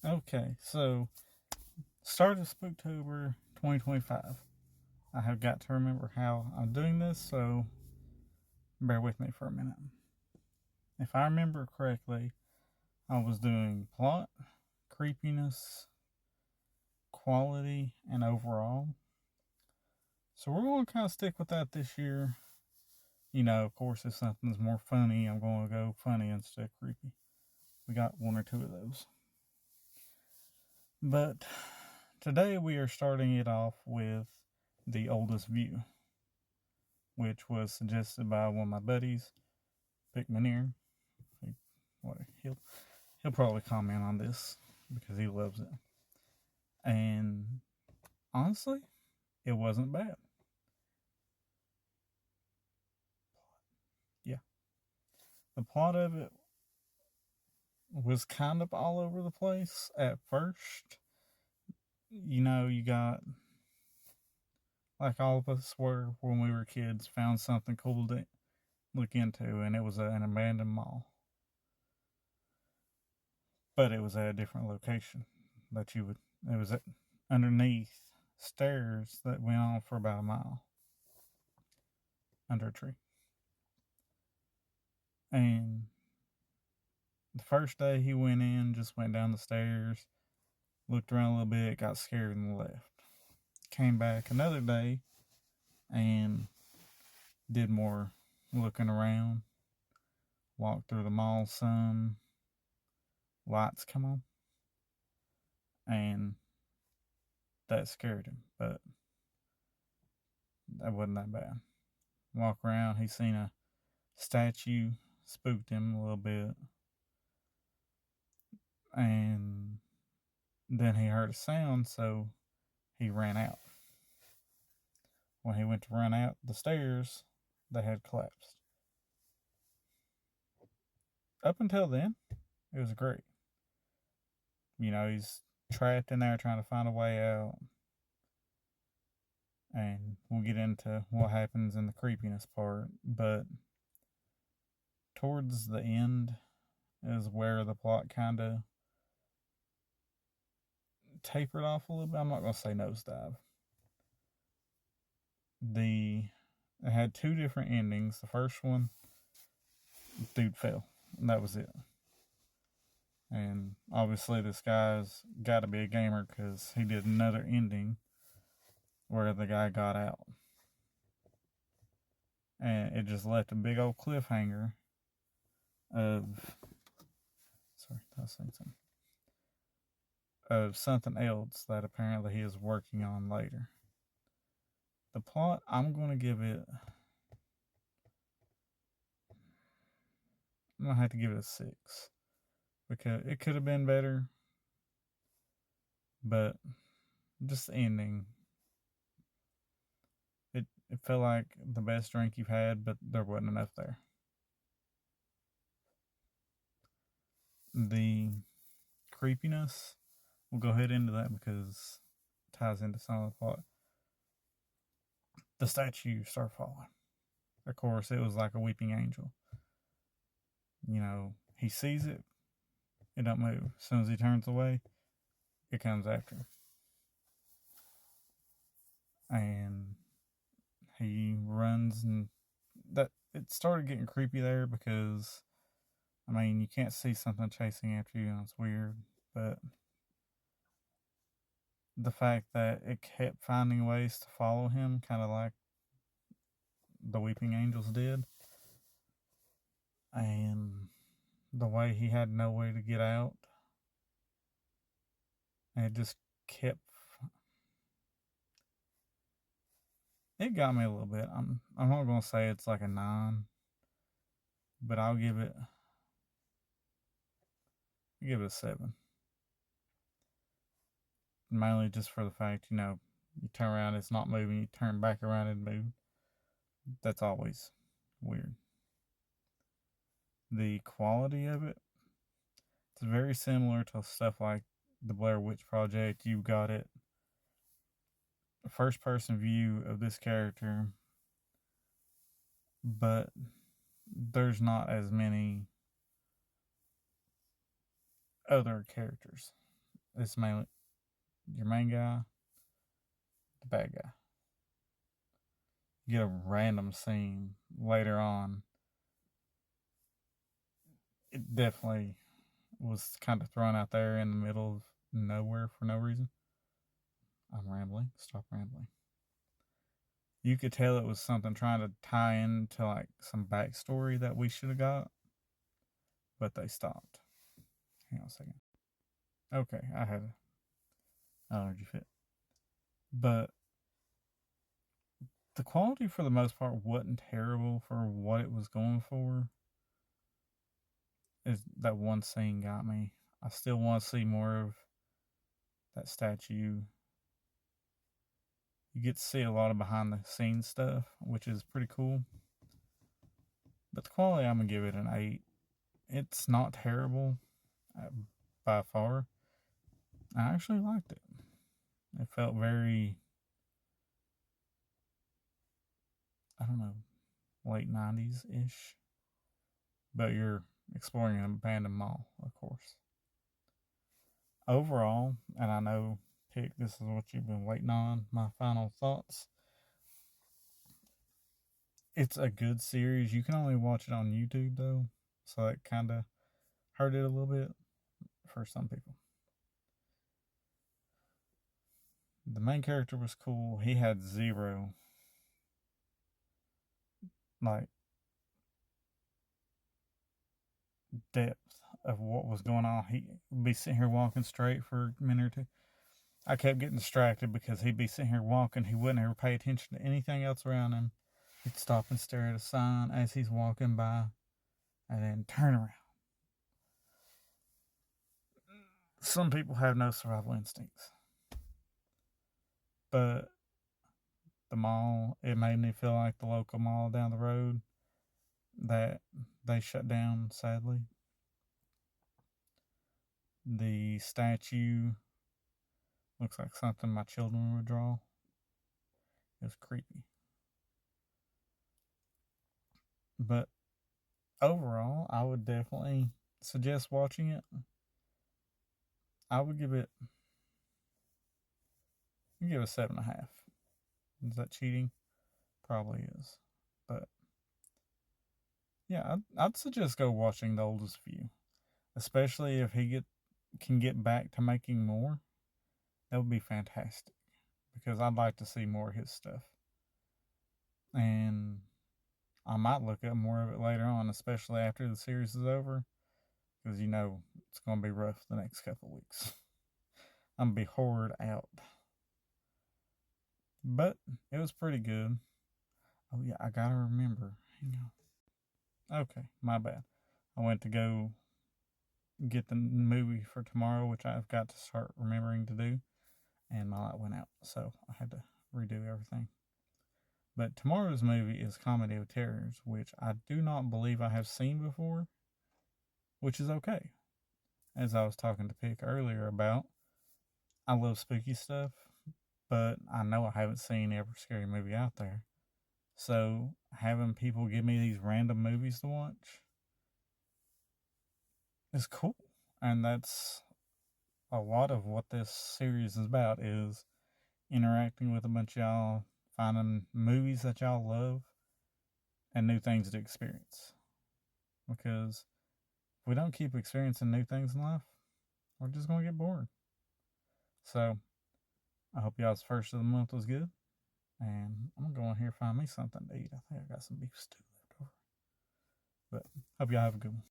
Okay, so start of Spooktober 2025. I have got to remember how I'm doing this, so bear with me for a minute. If I remember correctly, I was doing plot, creepiness, quality, and overall. So we're going to kind of stick with that this year. Of course, if something's more funny, I'm going to go funny instead of creepy. We got one or two of those. But today we are starting it off with The Oldest View, which was suggested by one of my buddies, Pickmanier. He'll probably comment on this because he loves it. And honestly, it wasn't bad. Yeah. The plot of it was kind of all over the place at first. You got, like all of us were when we were kids, found something cool to look into, and it was an abandoned mall. But it was at a different location it was underneath stairs that went on for about a mile under a tree. And the first day he went in, just went down the stairs, looked around a little bit, got scared, and left. Came back another day and did more looking around. Walked through the mall some. Lights come on. And that scared him, but that wasn't that bad. Walk around, he seen a statue, spooked him a little bit. And then he heard a sound, so he ran out. When he went to run out the stairs, they had collapsed. Up until then, it was great. He's trapped in there trying to find a way out. And we'll get into what happens in the creepiness part. But towards the end is where the plot kind of tapered off a little bit. I'm not going to say nosedive. It had two different endings. The first one, dude fell, and that was it. And obviously, this guy's got to be a gamer because he did another ending where the guy got out. And it just left a big old cliffhanger of. Sorry, I was saying something. Of something else that apparently he is working on later. The plot, I'm going to give it. I'm going to have to give it a 6. Because it could have been better. But just the ending. It felt like the best drink you've had, but there wasn't enough there. The creepiness, we'll go ahead into that because it ties into some of the plot. The statue started falling. Of course, it was like a weeping angel. He sees it, it don't move. As soon as he turns away, it comes after him. And he runs, and that it started getting creepy there because, you can't see something chasing after you, and it's weird, but the fact that it kept finding ways to follow him, kind of like the Weeping Angels did, and the way he had no way to get out, and it just kept. It got me a little bit. I'm not gonna say it's like a 9, but I'll give it a 7. Mainly just for the fact, you turn around, it's not moving. You turn back around and move. That's always weird. The quality of it's very similar to stuff like the Blair Witch Project. You've got it first person view of this character, but there's not as many other characters. it's mainly your main guy, the bad guy. You get a random scene later on. It definitely was kind of thrown out there in the middle of nowhere for no reason. I'm rambling. Stop rambling. You could tell it was something trying to tie into like some backstory that we should have got, but they stopped. Hang on a second. Okay, I had an allergy fit. But the quality for the most part wasn't terrible for what it was going for. Is that one scene got me. I still want to see more of that statue. You get to see a lot of behind the scenes stuff, which is pretty cool. But the quality, I'm going to give it an 8. It's not terrible by far. I actually liked it. It felt very, I don't know, late 90s ish. But you're exploring an abandoned mall, of course. Overall, and I know, Pick, this is what you've been waiting on, my final thoughts. It's a good series. You can only watch it on YouTube, though, so that kind of hurt it a little bit for some people. The main character was cool. He had zero, like, depth of what was going on. He'd be sitting here walking straight for a minute or two. I kept getting distracted because he'd be sitting here walking. He wouldn't ever pay attention to anything else around him. He'd stop and stare at a sign as he's walking by and then turn around. Some people have no survival instincts. But the mall, it made me feel like the local mall down the road that they shut down, sadly. The statue looks like something my children would draw. It was creepy. But overall, I would definitely suggest watching it. I would give it 7.5. Is that cheating? Probably is. But yeah, I'd suggest go watching The Oldest View, especially if he can get back to making more. That would be fantastic because I'd like to see more of his stuff, and I might look up more of it later on, especially after the series is over, because it's going to be rough the next couple of weeks. I'm going to be hoard out. But it was pretty good. Oh, yeah, I got to remember. Hang on. Okay, my bad. I went to go get the movie for tomorrow, which I've got to start remembering to do, and my light went out, so I had to redo everything. But tomorrow's movie is Comedy of Terrors, which I do not believe I have seen before, which is okay. As I was talking to Pick earlier about, I love spooky stuff, but I know I haven't seen every scary movie out there. So having people give me these random movies to watch is cool. And that's a lot of what this series is about, is interacting with a bunch of y'all, finding movies that y'all love, and new things to experience. Because if we don't keep experiencing new things in life, we're just going to get bored. So I hope y'all's first of the month was good. And I'm going to go in here and find me something to eat. I think I got some beef stew left over. But hope y'all have a good one.